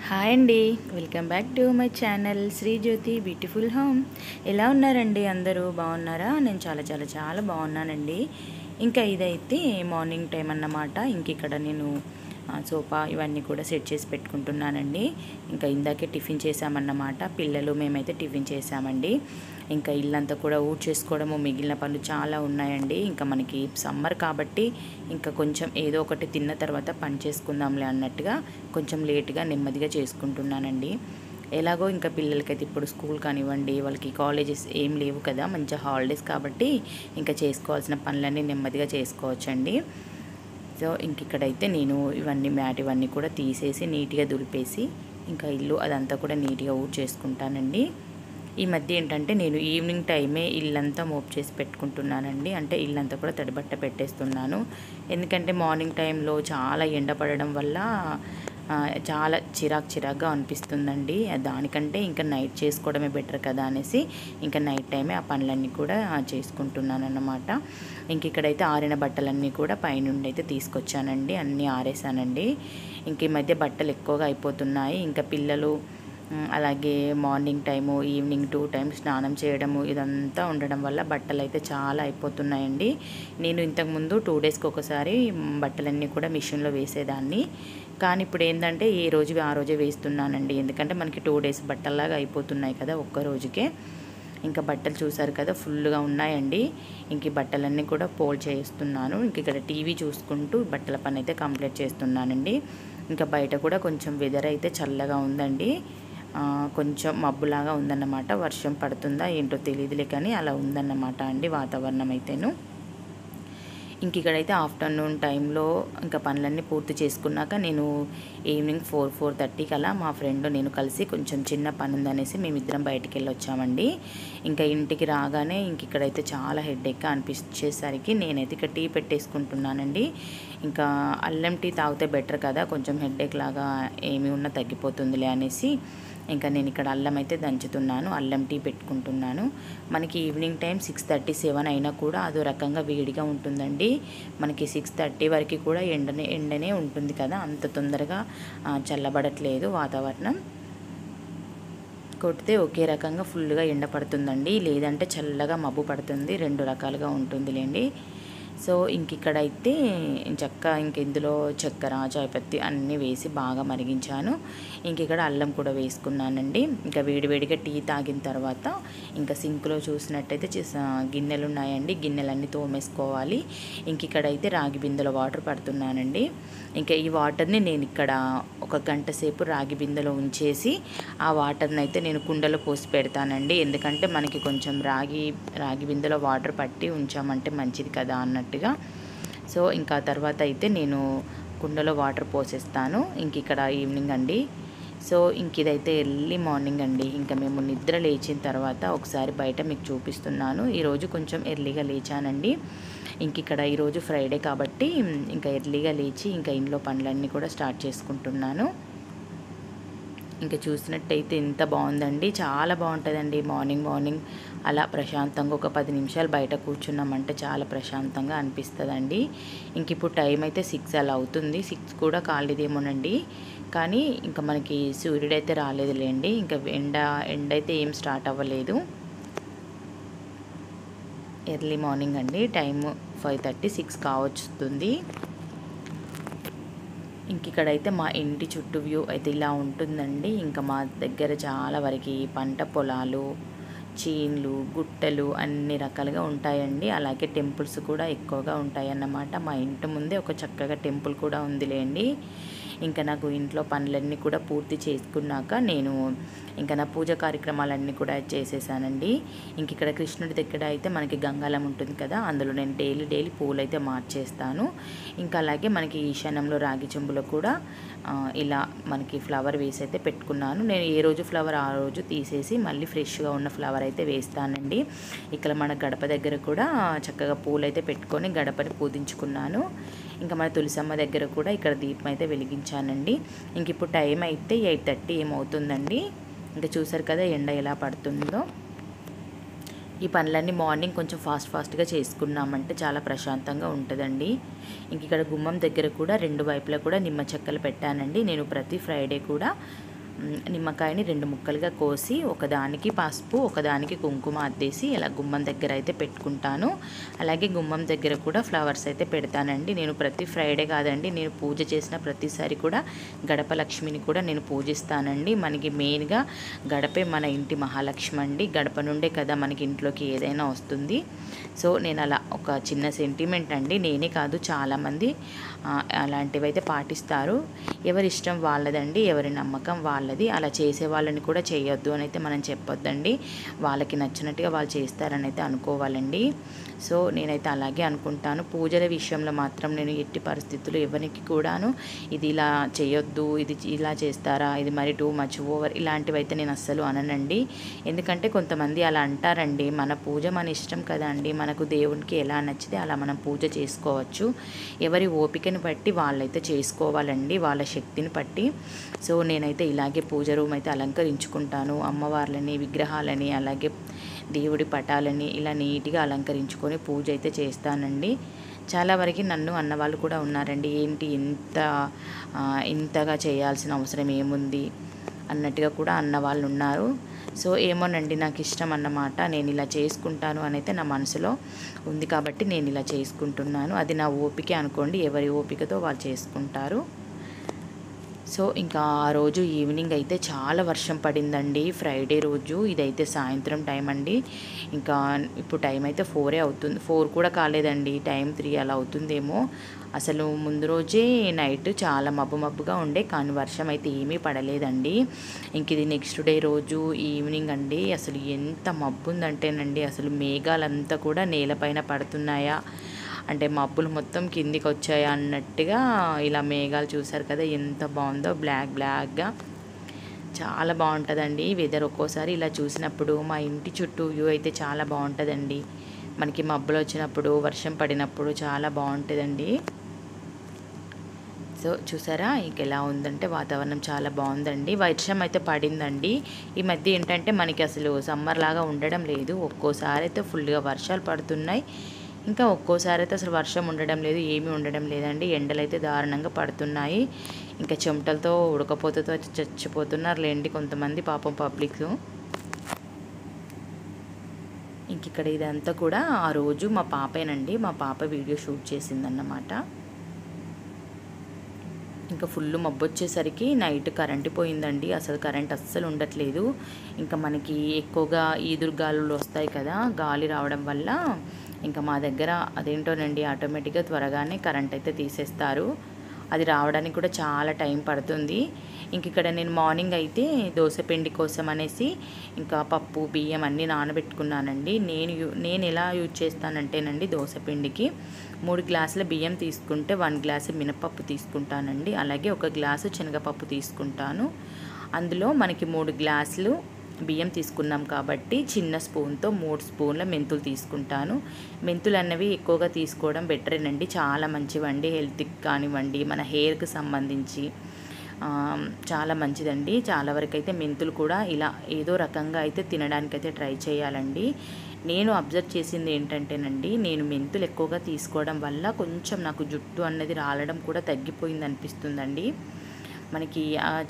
Hi అండి, welcome back to my channel Sri Jyothi beautiful home. ఎలా ఉన్నారండి? అందరూ బాగున్నారా? నేను చాలా చాలా చాలా బాగున్నానండి. ఇంకా ఇదైతే మార్నింగ్ టైం అన్నమాట. ఇంక ఇక్కడ నేను సోఫా ఇవన్నీ కూడా సెట్ చేసి పెట్టుకుంటున్నానండి. ఇంకా ఇందాకే టిఫిన్ చేసామన్నమాట. పిల్లలు మేమైతే టిఫిన్ చేసామండి. ఇంకా ఇల్లంతా కూడా చేసుకోవడము, మిగిలిన పనులు చాలా ఉన్నాయండి. ఇంకా మనకి సమ్మర్ కాబట్టి ఇంకా కొంచెం ఏదో ఒకటి తిన్న తర్వాత పని చేసుకుందాంలే అన్నట్టుగా కొంచెం లేట్గా నెమ్మదిగా చేసుకుంటున్నానండి. ఎలాగో ఇంకా పిల్లలకైతే ఇప్పుడు స్కూల్ కానివ్వండి, వాళ్ళకి కాలేజెస్ ఏం లేవు కదా, మంచిగా హాలిడేస్ కాబట్టి ఇంకా చేసుకోవాల్సిన పనులన్నీ నెమ్మదిగా చేసుకోవచ్చండి. సో ఇంక ఇక్కడైతే నేను మ్యాట్ ఇవన్నీ కూడా తీసేసి నీట్గా దులిపేసి ఇంకా ఇల్లు అదంతా కూడా నీట్గా చేసుకుంటానండి. ఈ మధ్య ఏంటంటే నేను ఈవినింగ్ టైమే ఇల్లంతా మోప్ చేసి పెట్టుకుంటున్నానండి. అంటే ఇల్లంతా కూడా తడిబట్ట పెట్టేస్తున్నాను. ఎందుకంటే మార్నింగ్ టైంలో చాలా ఎండ పడడం వల్ల చాలా చిరాగ్గా అనిపిస్తుందండి. దానికంటే ఇంకా నైట్ చేసుకోవడమే బెటర్ కదా అనేసి ఇంకా నైట్ టైమే ఆ పనులన్నీ కూడా చేసుకుంటున్నాను అన్నమాట. ఇంక ఇక్కడైతే ఆరిన బట్టలన్నీ కూడా పైనుండి అయితే తీసుకొచ్చానండి. అన్నీ ఆరేసానండి. ఇంక ఈ మధ్య బట్టలు ఎక్కువగా అయిపోతున్నాయి. ఇంకా పిల్లలు అలాగే మార్నింగ్ టైము, ఈవినింగ్ 2 టైమ్స్ స్నానం చేయడము ఇదంతా ఉండడం వల్ల బట్టలు అయితే చాలా అయిపోతున్నాయండి. నేను ఇంతకుముందు 2 డేస్కి ఒకసారి బట్టలన్నీ కూడా మిషన్లో వేసేదాన్ని. కానీ ఇప్పుడు ఏంటంటే ఏ రోజువి ఆ రోజే వేస్తున్నానండి. ఎందుకంటే మనకి 2 డేస్ బట్టల్లాగా అయిపోతున్నాయి కదా ఒక్క రోజుకే. ఇంకా బట్టలు చూసారు కదా ఫుల్గా ఉన్నాయండి. ఇంక ఈ బట్టలన్నీ కూడా ఫోల్డ్ చేస్తున్నాను. ఇంక ఇక్కడ టీవీ చూసుకుంటూ బట్టల పని అయితే కంప్లీట్ చేస్తున్నానండి. ఇంకా బయట కూడా కొంచెం వెదర్ అయితే చల్లగా ఉందండి. కొంచెం మబ్బులాగా ఉందన్నమాట. వర్షం పడుతుందా ఏంటో తెలియదులే, కానీ అలా ఉందన్నమాట అండి వాతావరణం అయితేను. ఇంక ఇక్కడైతే ఆఫ్టర్నూన్ టైంలో ఇంకా పనులన్నీ పూర్తి చేసుకున్నాక నేను ఈవినింగ్ 4-4:30 అలా మా ఫ్రెండ్ నేను కలిసి కొంచెం చిన్న పని ఉందనేసి మేమిద్దరం బయటికి వెళ్ళి వచ్చామండి. ఇంకా ఇంటికి రాగానే ఇంక ఇక్కడైతే చాలా హెడేక్గా అనిపించేసరికి నేనైతే ఇక్కడ టీ పెట్టేసుకుంటున్నానండి. ఇంకా అల్లం టీ తాగితే బెటర్ కదా, కొంచెం హెడేక్ లాగా ఏమి ఉన్నా తగ్గిపోతుందిలే అనేసి ఇంకా నేను ఇక్కడ అల్లం అయితే దంచుతున్నాను, అల్లం టీ పెట్టుకుంటున్నాను. మనకి ఈవినింగ్ టైం 6:30-7 అయినా కూడా అదో రకంగా వేడిగా ఉంటుందండి. మనకి 6:30 వరకు కూడా ఎండనే ఉంటుంది కదా, అంత తొందరగా చల్లబడట్లేదు వాతావరణం. కొడితే ఒకే రకంగా ఫుల్గా ఎండ పడుతుందండి, లేదంటే చల్లగా మబ్బు పడుతుంది. 2 రకాలుగా ఉంటుందిలేండి. సో ఇక్కడైతే ఇందులో చక్కెర, చాయపత్తి అన్నీ వేసి బాగా మరిగించాను. ఇక్కడ అల్లం కూడా వేసుకున్నానండి. ఇంకా వేడివేడిగా టీ తాగిన తర్వాత ఇంకా సింక్లో చూసినట్టయితే గిన్నెలు ఉన్నాయండి, గిన్నెలన్నీ తోమేసుకోవాలి. ఇక్కడైతే రాగి బిందెలో వాటర్ పడుతున్నానండి. ఇంకా ఈ వాటర్ని నేను ఇక్కడ 1 గంట సేపు రాగి బిందెలో ఉంచేసి ఆ వాటర్ని అయితే నేను కుండలో పోసి పెడతానండి. ఎందుకంటే మనకి కొంచెం రాగి బిందెలో వాటర్ పట్టి ఉంచామంటే మంచిది కదా అన్నట్టుగా. సో ఇంకా తర్వాత అయితే నేను కుండలో వాటర్ పోసేస్తాను. ఇక్కడ ఈవినింగ్ అండి. సో ఇదైతే ఎర్లీ మార్నింగ్ అండి. ఇంకా మేము నిద్ర లేచిన తర్వాత ఒకసారి బయట మీకు చూపిస్తున్నాను. ఈరోజు కొంచెం ఎర్లీగా లేచానండి. ఇక్కడ ఈరోజు ఫ్రైడే కాబట్టి ఇంకా ఎర్లీగా లేచి ఇంకా ఇంట్లో పనులన్నీ కూడా స్టార్ట్ చేసుకుంటున్నాను. ఇంకా చూసినట్టయితే ఎంత బాగుందండి, చాలా బాగుంటుందండి మార్నింగ్ అలా ప్రశాంతంగా ఒక 10 నిమిషాలు బయట కూర్చున్నామంటే చాలా ప్రశాంతంగా అనిపిస్తుందండి. ఇప్పుడు టైం అయితే 6 అలా అవుతుంది. 6 కూడా కాలేదేమోనండి, కానీ ఇంకా మనకి సూర్యుడు అయితే రాలేదులేండి. ఇంకా ఎండ అయితే ఏం స్టార్ట్ అవ్వలేదు. ఎర్లీ మార్నింగ్ అండి, టైము 5:30-6 కావచ్చుతుంది. ఇక్కడైతే మా ఇంటి చుట్టూ వ్యూ అయితే ఇలా ఉంటుందండి. ఇంకా మా దగ్గర చాలా వరకు పంట పొలాలు, చేన్లు, గుట్టలు అన్ని రకాలుగా ఉంటాయండి. అలాగే టెంపుల్స్ కూడా ఎక్కువగా ఉంటాయన్నమాట. మా ఇంటి ముందే ఒక చక్కగా టెంపుల్ కూడా ఉందిలేండి. ఇంకా నాకు ఇంట్లో పనులన్నీ కూడా పూర్తి చేసుకున్నాక నేను ఇంకా నా పూజ కార్యక్రమాలన్నీ కూడా చేసేసానండి. ఇక్కడ కృష్ణుడి దగ్గర అయితే మనకి గంగాలం ఉంటుంది కదా, అందులో నేను డైలీ పూలు అయితే మార్చేస్తాను. అలాగే మనకి ఈశాన్యంలో రాగి చెంబులో కూడా ఇలా మనకి ఫ్లవర్ వేసి అయితే పెట్టుకున్నాను. నేను ఏ రోజు ఫ్లవర్ ఆ రోజు తీసేసి మళ్ళీ ఫ్రెష్గా ఉన్న ఫ్లవర్ అయితే వేస్తానండి. ఇక్కడ మన గడప దగ్గర కూడా చక్కగా పూలు అయితే పెట్టుకొని గడపని పూజించుకున్నాను. మన తులసమ్మ దగ్గర కూడా ఇక్కడ దీపం అయితే వెలిగించానండి. ఇప్పుడు టైం అయితే 8:30 ఏమవుతుందండి. చూసారు కదా ఎండ ఎలా పడుతుందో. ఈ పనులన్నీ మార్నింగ్ కొంచెం ఫాస్ట్గా చేసుకున్నామంటే చాలా ప్రశాంతంగా ఉంటుందండి. ఇక్కడ గుమ్మం దగ్గర కూడా 2 వైపులా కూడా నిమ్మ చెక్కలు పెట్టానండి. నేను ప్రతి ఫ్రైడే కూడా నిమ్మకాయని 2 ముక్కలుగా కోసి ఒకదానికి పసుపు ఒకదానికి కుంకుమ అద్దేసి ఇలా గుమ్మం దగ్గర అయితే పెట్టుకుంటాను. అలాగే గుమ్మం దగ్గర కూడా ఫ్లవర్స్ అయితే పెడతానండి. నేను ప్రతి ఫ్రైడే కాదండి, నేను పూజ చేసిన ప్రతిసారి కూడా గడప లక్ష్మిని కూడా నేను పూజిస్తానండి. మనకి మెయిన్గా గడపే మన ఇంటి మహాలక్ష్మి అండి. గడప నుండే కదా మనకి ఇంట్లోకి ఏదైనా వస్తుంది. సో నేను అలా ఒక చిన్న సెంటిమెంట్ అండి, నేనే కాదు చాలామంది అలాంటివి అయితే పాటిస్తారు. ఎవరి ఇష్టం వాళ్ళదండి, ఎవరి నమ్మకం వాళ్ళది. అలా చేసే వాళ్ళని కూడా చేయొద్దు అని అయితే మనం చెప్పొద్దండి. వాళ్ళకి నచ్చినట్టుగా వాళ్ళు చేస్తారని అయితే అనుకోవాలండి. సో నేనైతే అలాగే అనుకుంటాను. పూజల విషయంలో మాత్రం నేను ఎట్టి పరిస్థితుల్లో ఎవరికి కూడాను ఇది ఇలా చేయొద్దు, ఇది ఇలా చేస్తారా, ఇది మరి టూ మచ్ ఓవర్ ఇలాంటివి అయితే నేను అస్సలు అననండి. ఎందుకంటే కొంతమంది అలా అంటారండి. మన పూజ మన ఇష్టం కదండి, మనకు దేవునికి ఎలా నచ్చితే అలా మనం పూజ చేసుకోవచ్చు. ఎవరి ఓపికని బట్టి వాళ్ళైతే చేసుకోవాలండి, వాళ్ళ శక్తిని బట్టి. సో నేనైతే ఇలాగే పూజ రూమ్ అయితే అలంకరించుకుంటాను. అమ్మవార్లని, విగ్రహాలని, అలాగే దేవుడి పటాలని ఇలా నీట్గా అలంకరించుకొని పూజ అయితే చేస్తానండి. చాలా వరకు నన్ను అన్నవాళ్ళు కూడా ఉన్నారండి, ఏంటి ఇంతగా చేయాల్సిన అవసరం ఏముంది అన్నట్టుగా కూడా అన్నవాళ్ళు ఉన్నారు. సో ఏమోనండి, నాకు ఇష్టం అన్నమాట. నేను ఇలా చేసుకుంటాను అని అయితే నా మనసులో ఉంది కాబట్టి నేను ఇలా చేసుకుంటున్నాను. అది నా ఓపిక అనుకోండి, ఎవరి ఓపికతో వాళ్ళు చేసుకుంటారు. సో ఇంకా ఆ రోజు ఈవినింగ్ అయితే చాలా వర్షం పడిందండి. ఫ్రైడే రోజు ఇదైతే సాయంత్రం టైం అండి. ఇంకా ఇప్పుడు టైం అయితే 4 అవుతుంది, 4 కూడా కాలేదండి, టైం 3 అలా అవుతుందేమో. అసలు ముందు రోజే నైట్ చాలా మబ్బుగా ఉండే, కానీ వర్షం అయితే ఏమీ పడలేదండి. ఇంక ఇది నెక్స్ట్ డే రోజు ఈవినింగ్ అండి. అసలు ఎంత మబ్బు ఉందంటేనండి, అసలు మేఘాలంతా కూడా నేలపైన పడుతున్నాయా అంటే మబ్బులు మొత్తం కిందికి వచ్చాయి అన్నట్టుగా ఇలా మేఘాలు చూసారు కదా ఎంత బాగుందో, బ్లాక్గా చాలా బాగుంటుందండి వెదర్. ఒక్కోసారి ఇలా చూసినప్పుడు మా ఇంటి చుట్టూ వ్యూ అయితే చాలా బాగుంటుందండి. మనకి మబ్బులు వచ్చినప్పుడు, వర్షం పడినప్పుడు చాలా బాగుంటుందండి. సో చూసారా ఇంక ఎలా ఉందంటే వాతావరణం చాలా బాగుందండి. వర్షం అయితే పడిందండి. ఈ మధ్య ఏంటంటే మనకి అసలు సమ్మర్ లాగా ఉండడం లేదు. ఒక్కోసారి అయితే ఫుల్గా వర్షాలు పడుతున్నాయి, ఇంకా ఒక్కోసారి అయితే అసలు వర్షం ఉండడం లేదు, ఏమీ ఉండడం లేదండి. ఎండలు అయితే దారుణంగా పడుతున్నాయి. ఇంకా చెమటలతో ఉడకపోతతో చచ్చిపోతున్నారు లేండి కొంతమంది పాపం పబ్లిక్. ఇంక ఇక్కడ ఇదంతా కూడా ఆ రోజు మా పాపేనండి, మా పాప వీడియో షూట్ చేసిందన్నమాట. ఇంకా ఫుల్ మబ్బు వచ్చేసరికి నైట్ కరెంట్ పోయిందండి. అసలు కరెంట్ అస్సలు ఉండట్లేదు. ఇంకా మనకి ఎక్కువగా ఈదురుగాలులు వస్తాయి కదా, గాలి రావడం వల్ల ఇంకా మా దగ్గర అదేంటోనండి ఆటోమేటిక్గా త్వరగానే కరెంట్ అయితే తీసేస్తారు. అది రావడానికి కూడా చాలా టైం పడుతుంది. ఇంక ఇక్కడ నేను మార్నింగ్ అయితే దోసపిండి కోసం అనేసి ఇంకా పప్పు బియ్యం అన్నీ నానబెట్టుకున్నానండి. నేను ఎలా యూజ్ చేస్తానంటేనండి, దోసపిండికి 3 గ్లాసుల బియ్యం తీసుకుంటే 1 గ్లాసు మినపప్పు తీసుకుంటానండి. అలాగే 1 గ్లాసు శనగపప్పు తీసుకుంటాను. అందులో మనకి 3 గ్లాసులు బియ్యం తీసుకున్నాం కాబట్టి చిన్న స్పూన్తో 3 స్పూన్ల మెంతులు తీసుకుంటాను. మెంతులు అన్నవి ఎక్కువగా తీసుకోవడం బెటరేనండి, చాలా మంచివండి. హెల్త్కి కానివ్వండి, మన హెయిర్కి సంబంధించి చాలా మంచిదండి. చాలా వరకు అయితే మెంతులు కూడా ఇలా ఏదో రకంగా అయితే తినడానికైతే ట్రై చేయాలండి. నేను అబ్జర్వ్ చేసింది ఏంటంటేనండి, నేను మెంతులు ఎక్కువగా తీసుకోవడం వల్ల కొంచెం నాకు జుట్టు అన్నది రాలడం కూడా తగ్గిపోయింది అనిపిస్తుందండి. మనకి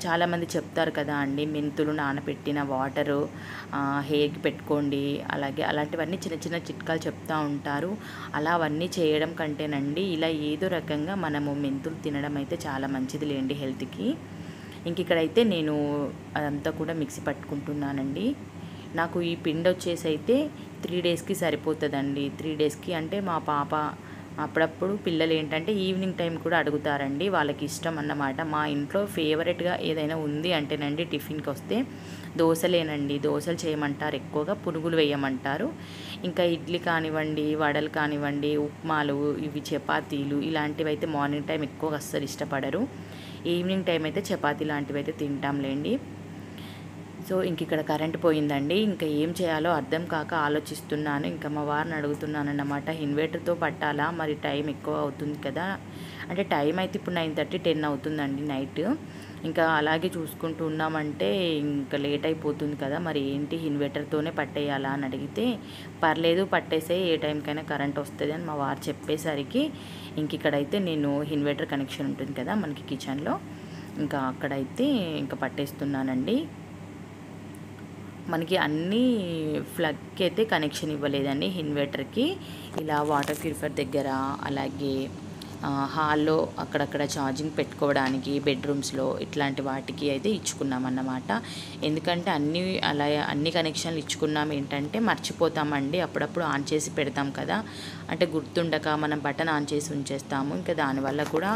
చాలామంది చెప్తారు కదా అండి, మెంతులు నానబెట్టిన వాటరు హెయిర్కి పెట్టుకోండి, అలాగే అలాంటివన్నీ చిన్న చిన్న చిట్కాలు చెప్తూ ఉంటారు. అలా అవన్నీ చేయడం కంటేనండి ఇలా ఏదో రకంగా మనము మెంతులు తినడం అయితే చాలా మంచిది లేండి హెల్త్కి. ఇంక ఇక్కడైతే నేను అదంతా కూడా మిక్సీ పట్టుకుంటున్నానండి. నాకు ఈ పిండి వచ్చేసి అయితే 3 డేస్కి సరిపోతుందండి. 3 డేస్కి అంటే మా పాప అప్పుడప్పుడు పిల్లలు ఏంటంటే ఈవినింగ్ టైం కూడా అడుగుతారండి, వాళ్ళకి ఇష్టం అన్నమాట. మా ఇంట్లో ఫేవరెట్గా ఏదైనా ఉంది అంటేనండి టిఫిన్కి వస్తే దోశలేనండి. దోశలు చేయమంటారు, ఎక్కువగా పునుగులు వేయమంటారు. ఇంకా ఇడ్లీ కానివ్వండి, వడలు కానివ్వండి, ఉప్మాలు, ఇవి చపాతీలు ఇలాంటివి అయితే మార్నింగ్ టైం ఎక్కువగా అస్సలు ఇష్టపడరు. ఈవినింగ్ టైం అయితే చపాతీ లాంటివి అయితే తింటాంలేండి. సో ఇంక ఇక్కడ కరెంట్ పోయిందండి. ఇంకా ఏం చేయాలో అర్థం కాక ఆలోచిస్తున్నాను. ఇంకా మా వారిని అడుగుతున్నాను అన్నమాట, ఇన్వర్టర్తో పట్టాలా, మరి టైం ఎక్కువ అవుతుంది కదా అంటే. టైం అయితే ఇప్పుడు 9:30 10 అవుతుందండి నైట్. ఇంకా అలాగే చూసుకుంటూ ఉన్నామంటే ఇంకా లేట్ అయిపోతుంది కదా, మరి ఏంటి ఇన్వర్టర్తోనే పట్టేయాలా అని అడిగితే, పర్లేదు పట్టేసే, ఏ టైంకైనా కరెంట్ వస్తుంది అని మా వారు చెప్పేసరికి ఇంక ఇక్కడైతే నేను ఇన్వర్టర్ కనెక్షన్ ఉంటుంది కదా మనకి కిచెన్లో, ఇంకా అక్కడైతే ఇంకా పట్టేస్తున్నానండి. మనకి అన్నీ ప్లగ్కి అయితే కనెక్షన్ ఇవ్వలేదండి ఇన్వర్టర్కి. ఇలా వాటర్ ప్యూరిఫైర్ దగ్గర, అలాగే హాల్లో అక్కడక్కడ ఛార్జింగ్ పెట్టుకోవడానికి బెడ్రూమ్స్లో ఇట్లాంటి వాటికి అయితే ఇచ్చుకున్నామన్నమాట. ఎందుకంటే అన్ని కనెక్షన్లు ఇచ్చుకున్నాం ఏంటంటే మర్చిపోతామండి, అప్పుడప్పుడు ఆన్ చేసి పెడతాం కదా, అంటే గుర్తుండక మనం బటన్ ఆన్ చేసి ఉంచేస్తాము. ఇంకా దానివల్ల కూడా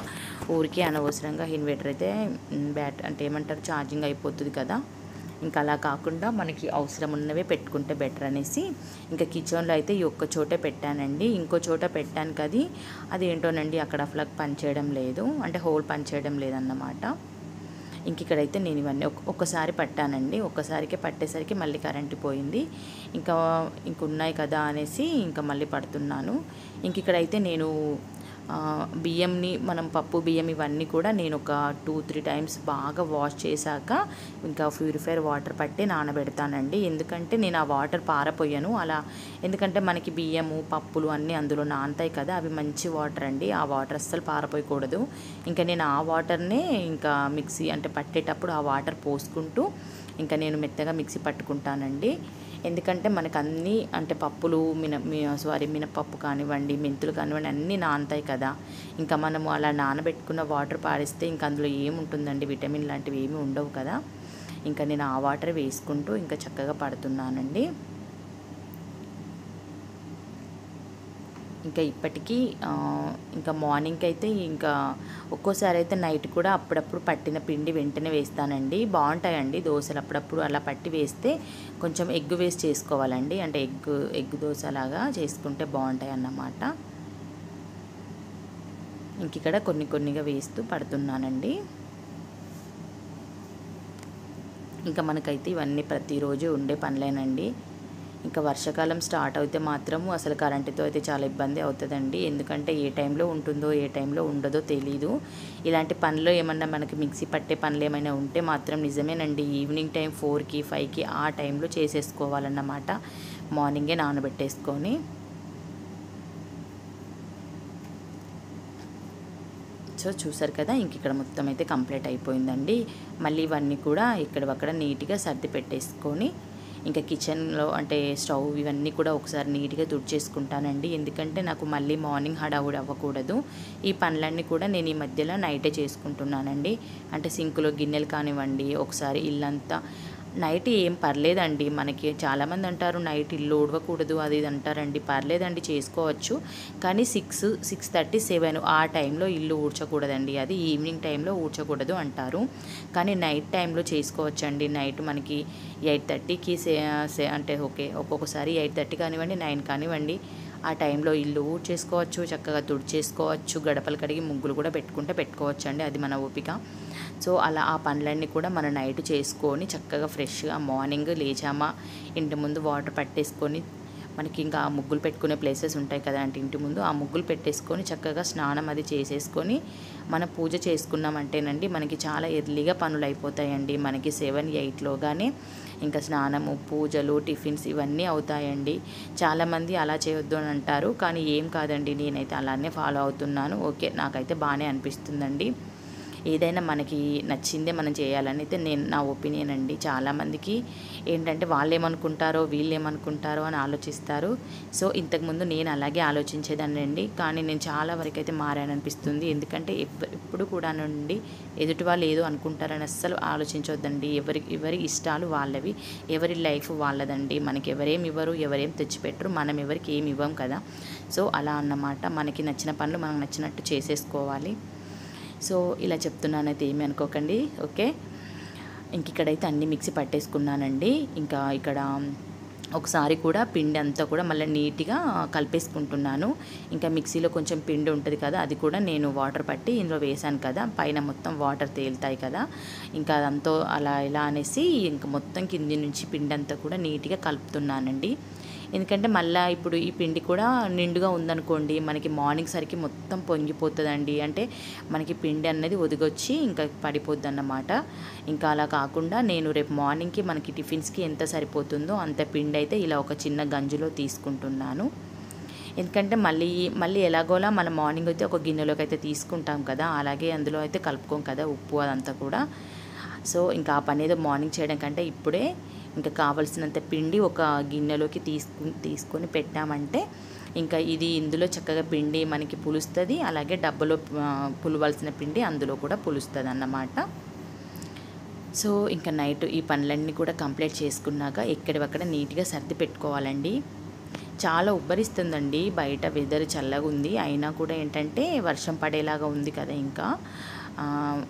ఊరికే అనవసరంగా ఇన్వర్టర్ అయితే అంటే ఏమంటారు ఛార్జింగ్ అయిపోతుంది కదా. ఇంకా అలా కాకుండా మనకి అవసరం ఉన్నవే పెట్టుకుంటే బెటర్ అనేసి ఇంకా కిచెన్లో అయితే ఈ ఒక్క చోటే పెట్టానండి. ఇంకో చోట పెట్టాను కదా, అది ఏంటోనండి అక్కడ ప్లగ్ పనిచేయడం లేదు, అంటే హోల్ పనిచేయడం లేదన్నమాట. ఇంక ఇక్కడైతే నేను ఇవన్నీ ఒక్కసారి పట్టానండి. ఒక్కసారికే పట్టేసరికి మళ్ళీ కరెంటు పోయింది. ఇంక ఉన్నాయి కదా అనేసి ఇంకా మళ్ళీ పడుతున్నాను. ఇంక ఇక్కడైతే నేను బియ్యంని, మనం పప్పు బియ్యం ఇవన్నీ కూడా నేను ఒక 2-3 టైమ్స్ బాగా వాష్ చేశాక ఇంకా ప్యూరిఫైర్ వాటర్ పట్టి నానబెడతానండి. ఎందుకంటే నేను ఆ వాటర్ పారపోయాను అలా, ఎందుకంటే మనకి బియ్యము పప్పులు అన్నీ అందులో నానతాయి కదా, అవి మంచి వాటర్ అండి. ఆ వాటర్ అస్సలు పారపోయకూడదు. ఇంకా నేను ఆ వాటర్నే ఇంకా మిక్సీ అంటే పట్టేటప్పుడు ఆ వాటర్ పోసుకుంటూ ఇంకా నేను మెత్తగా మిక్సీ పట్టుకుంటానండి. ఎందుకంటే మనకు అన్నీ అంటే పప్పులు మినపప్పు కానివ్వండి, మెంతులు కానివ్వండి అన్నీ నానతాయి కదా. ఇంకా మనము అలా నానబెట్టుకున్న వాటర్ పారిస్తే ఇంకా అందులో ఏముంటుందండి, విటమిన్ లాంటివి ఏమీ ఉండవు కదా. ఇంకా నేను ఆ వాటర్ వేసుకుంటూ ఇంకా చక్కగా పడుతున్నానండి. ఇంకా ఇప్పటికీ ఇంకా మార్నింగ్కి అయితే ఇంకా ఒక్కోసారి అయితే నైట్ కూడా అప్పుడప్పుడు పట్టిన పిండి వెంటనే వేస్తానండి. బాగుంటాయండి దోశలు. అప్పుడప్పుడు అలా పట్టి వేస్తే కొంచెం ఎగ్ వేస్ట్ చేసుకోవాలండి, అంటే ఎగ్ దోశ లాగా చేసుకుంటే బాగుంటాయి అన్నమాట. ఇంక ఇక్కడ కొన్నిగా వేస్తూ పడుతున్నానండి. ఇంకా మనకైతే ఇవన్నీ ప్రతిరోజు ఉండే పనులేనండి. ఇంకా వర్షాకాలం స్టార్ట్ అయితే మాత్రము అసలు కరెంటుతో అయితే చాలా ఇబ్బంది అవుతుందండి. ఎందుకంటే ఏ టైంలో ఉంటుందో ఏ టైంలో ఉండదో తెలీదు. ఇలాంటి పనులు ఏమన్నా మనకి మిక్సీ పట్టే పనులు ఏమైనా ఉంటే మాత్రం నిజమేనండి, ఈవినింగ్ టైం 4కి 5కి ఆ టైంలో చేసేసుకోవాలన్నమాట, మార్నింగే నానబెట్టేసుకొని. సో చూసారు కదా, ఇంక ఇక్కడ మొత్తం అయితే కంప్లీట్ అయిపోయిందండి. మళ్ళీ ఇవన్నీ కూడా ఇక్కడక్కడ నీట్గా సర్ది పెట్టేసుకొని ఇంకా కిచెన్లో అంటే స్టవ్ ఇవన్నీ కూడా ఒకసారి నీట్గా తుడిచేసుకుంటానండి. ఎందుకంటే నాకు మళ్ళీ మార్నింగ్ హడావుడి అవ్వకూడదు. ఈ పనులన్నీ కూడా నేను ఈ మధ్యలో నైటే చేసుకుంటున్నానండి. అంటే సింకులో గిన్నెలు కానివ్వండి, ఒకసారి ఇల్లంతా నైట్ ఏం పర్లేదండి. మనకి చాలామంది అంటారు నైట్ ఇల్లు ఊడవకూడదు అది ఇది అంటారండి. పర్లేదండి, చేసుకోవచ్చు. కానీ 6:30, 7 ఆ టైంలో ఇల్లు ఊడ్చకూడదండి. అది ఈవినింగ్ టైంలో ఊడ్చకూడదు అంటారు. కానీ నైట్ టైంలో చేసుకోవచ్చండి. నైట్ మనకి 8:30కి అంటే ఓకే, ఒక్కొక్కసారి 8:30 కానివ్వండి, 9 కానివ్వండి, ఆ టైంలో ఇల్లు ఊడ్చేసుకోవచ్చు, చక్కగా తుడిచేసుకోవచ్చు, గడపలు కడిగి ముగ్గులు కూడా పెట్టుకోవచ్చు అండి. అది మన ఓపిక. సో అలా ఆ పనులన్నీ కూడా మనం నైట్ చేసుకొని చక్కగా ఫ్రెష్గా మార్నింగ్ లేచామా ఇంటి ముందు వాటర్ పట్టేసుకొని, మనకి ఇంకా ఆ ముగ్గులు పెట్టుకునే ప్లేసెస్ ఉంటాయి కదా అంటే ఇంటి ముందు, ఆ ముగ్గులు పెట్టేసుకొని చక్కగా స్నానం అది చేసేసుకొని మనం పూజ చేసుకున్నామంటేనండి మనకి చాలా ఎర్లీగా పనులు అయిపోతాయండి. మనకి 7-8లోగానే ఇంకా స్నానము, పూజలు, టిఫిన్స్ ఇవన్నీ అవుతాయండి. చాలామంది అలా చేయొద్దు అని అంటారు, కానీ ఏం కాదండి, నేనైతే అలానే ఫాలో అవుతున్నాను. ఓకే, నాకైతే బాగానే అనిపిస్తుందండి. ఏదైనా మనకి నచ్చిందే మనం చేయాలని అయితే నా ఒపీనియన్ అండి. చాలామందికి ఏంటంటే వాళ్ళు ఏమనుకుంటారో వీళ్ళు ఏమనుకుంటారో అని ఆలోచిస్తారు. సో ఇంతకుముందు నేను అలాగే ఆలోచించేదాన్ని అండి, కానీ నేను చాలా వరకు అయితే మారాననిపిస్తుంది. ఎందుకంటే ఎప్పుడు కూడా నుండి ఎదుటి వాళ్ళు ఏదో అనుకుంటారని అస్సలు ఆలోచించవద్దండి. ఎవరి ఇష్టాలు వాళ్ళవి, ఎవరి లైఫ్ వాళ్ళదండి. మనకి ఎవరేం ఇవ్వరు, ఎవరేం తెచ్చిపెట్టరు, మనం ఎవరికి ఏమి ఇవ్వం కదా. సో అలా అన్నమాట, మనకి నచ్చిన పనులు మనకు నచ్చినట్టు చేసేసుకోవాలి. సో ఇలా చెప్తున్నానైతే ఏమీ అనుకోకండి, ఓకే. ఇంక ఇక్కడైతే అన్నీ మిక్సీ పట్టేసుకున్నానండి. ఇంకా ఇక్కడ ఒకసారి కూడా పిండి అంతా కూడా మళ్ళీ నీట్గా కలిపేసుకుంటున్నాను. ఇంకా మిక్సీలో కొంచెం పిండి ఉంటుంది కదా, అది కూడా నేను వాటర్ పట్టి ఇందులో వేసాను కదా, పైన మొత్తం వాటర్ తేలుతాయి కదా, ఇంకా అదంతా అలా ఇలా అనేసి ఇంకా మొత్తం కింది నుంచి పిండి అంతా కూడా నీట్గా కలుపుతున్నానండి. ఎందుకంటే మళ్ళీ ఇప్పుడు ఈ పిండి కూడా నిండుగా ఉందనుకోండి, మనకి మార్నింగ్ సరికి మొత్తం పొంగిపోతుందండి. అంటే మనకి పిండి అన్నది ఒదిగొచ్చి ఇంకా పడిపోద్ది అన్నమాట. ఇంకా అలా కాకుండా నేను రేపు మార్నింగ్కి మనకి టిఫిన్స్కి ఎంత సరిపోతుందో అంత పిండి అయితే ఇలా ఒక చిన్న గంజులో తీసుకుంటున్నాను. ఎందుకంటే మళ్ళీ ఎలాగోలా మనం మార్నింగ్ అయితే ఒక గిన్నెలోకి అయితే తీసుకుంటాం కదా, అలాగే అందులో అయితే కలుపుకోం కదా ఉప్పు అదంతా కూడా. సో ఇంకా ఆ పని ఏదో మార్నింగ్ చేయడం కంటే ఇప్పుడే ఇంకా కావాల్సినంత పిండి ఒక గిన్నెలోకి తీసుకొని పెట్టామంటే ఇంకా ఇది ఇందులో చక్కగా పిండి మనకి పులుస్తుంది, అలాగే డబ్బలో పులవాల్సిన పిండి అందులో కూడా పులుస్తుంది అన్నమాట. సో ఇంకా నైట్ ఈ పనులన్నీ కూడా కంప్లీట్ చేసుకున్నాక ఎక్కడివక్కడ నీట్గా సర్ది పెట్టుకోవాలండి. చాలా ఉబ్బరిస్తుందండి, బయట వెదర్ చల్లగా ఉంది, అయినా కూడా ఏంటంటే వర్షం పడేలాగా ఉంది కదా. ఇంకా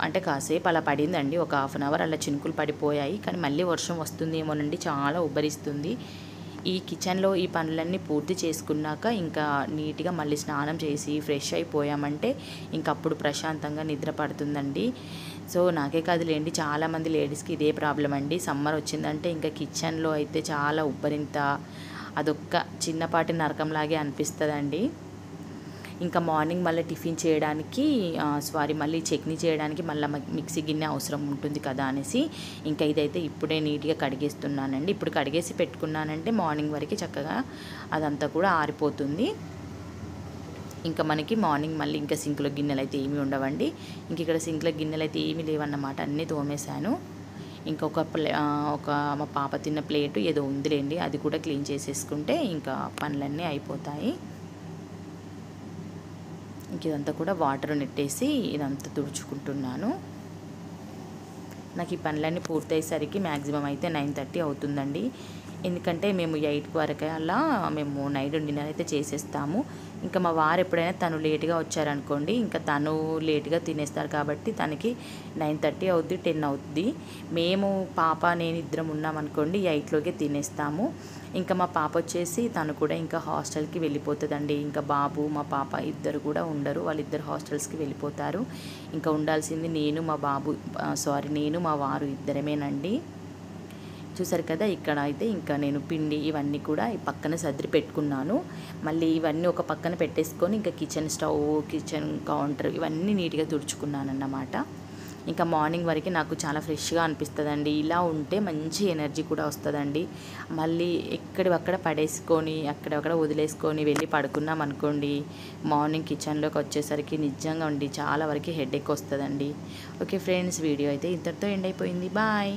అంటే కాసేపు అలా పడిందండి, ఒక హాఫ్ అన్ అవర్ అలా చినుకులు పడిపోయాయి, కానీ మళ్ళీ వర్షం వస్తుందేమోనండి, చాలా ఉబ్బరిస్తుంది. ఈ కిచెన్లో ఈ పనులన్నీ పూర్తి చేసుకున్నాక ఇంకా నీట్గా మళ్ళీ స్నానం చేసి ఫ్రెష్ అయిపోయామంటే ఇంక అప్పుడు ప్రశాంతంగా నిద్ర పడుతుందండి. సో నాకే కాదులేండి, చాలామంది లేడీస్కి ఇదే ప్రాబ్లం అండి. సమ్మర్ వచ్చిందంటే ఇంకా కిచెన్లో అయితే చాలా ఉబ్బరింత, అదొక్క చిన్నపాటి నరకంలాగే అనిపిస్తుందండి. ఇంకా మార్నింగ్ మళ్ళీ టిఫిన్ చేయడానికి మళ్ళీ చట్నీ చేయడానికి మళ్ళీ మిక్సీ గిన్నె అవసరం ఉంటుంది కదా అనేసి ఇంకా ఇదైతే ఇప్పుడే నీట్గా కడిగేస్తున్నానండి. ఇప్పుడు కడిగేసి పెట్టుకున్నానంటే మార్నింగ్ వరకు చక్కగా అదంతా కూడా ఆరిపోతుంది. ఇంకా మనకి మార్నింగ్ మళ్ళీ ఇంకా సింక్లో గిన్నెలు అయితే ఏమీ ఉండవండి. ఇంక ఇక్కడ సింక్లో గిన్నెలు అయితే ఏమీ లేవన్నమాట, అన్నీ తోమేశాను. ఇంకొక మా పాప తిన్న ప్లేటు ఏదో ఉందిలేండి, అది కూడా క్లీన్ చేసేసుకుంటే ఇంకా పనులన్నీ అయిపోతాయి. ఇంక ఇదంతా కూడా వాటర్ నెట్టేసి ఇదంతా తుడుచుకుంటున్నాను. నాకు ఈ పనులన్నీ పూర్తయ్యేసరికి మ్యాక్సిమం అయితే 9:30 అవుతుందండి. ఎందుకంటే మేము 8 వరకు అలా మేము నైట్ డిన్నర్ అయితే చేసేస్తాము. ఇంకా మా వారు ఎప్పుడైనా తను లేట్గా వచ్చారనుకోండి, ఇంకా తను లేట్గా తినేస్తారు కాబట్టి తనకి 9:30 అవుద్ది, 10 అవుద్ది. మేము పాప నేను ఇద్దరం ఉన్నామనుకోండి 8లోకే తినేస్తాము. ఇంకా మా పాప వచ్చేసి తను కూడా ఇంకా హాస్టల్కి వెళ్ళిపోతుందండి. ఇంకా బాబు మా పాప ఇద్దరు కూడా ఉండరు, వాళ్ళిద్దరు హాస్టల్స్కి వెళ్ళిపోతారు. ఇంకా ఉండాల్సింది నేను మా వారు ఇద్దరమేనండి. చూసారు కదా, ఇక్కడ అయితే ఇంకా నేను పిండి ఇవన్నీ కూడా ఈ పక్కన సర్ది పెట్టుకున్నాను. మళ్ళీ ఇవన్నీ ఒక పక్కన పెట్టేసుకొని ఇంకా కిచెన్ స్టవ్, కిచెన్ కౌంటర్ ఇవన్నీ నీట్గా తుడుచుకున్నాను అన్నమాట. ఇంకా మార్నింగ్ వరకు నాకు చాలా ఫ్రెష్గా అనిపిస్తుందండి. ఇలా ఉంటే మంచి ఎనర్జీ కూడా వస్తుందండి. మళ్ళీ ఎక్కడివక్కడ పడేసుకొని అక్కడక్కడ వదిలేసుకొని వెళ్ళి పడుకున్నాం అనుకోండి, మార్నింగ్ కిచెన్లోకి వచ్చేసరికి నిజంగా చాలా వరకు హెడేక్ వస్తుందండి. ఓకే ఫ్రెండ్స్, వీడియో అయితే ఇంతటితో ఎండ్ అయిపోయింది. బాయ్.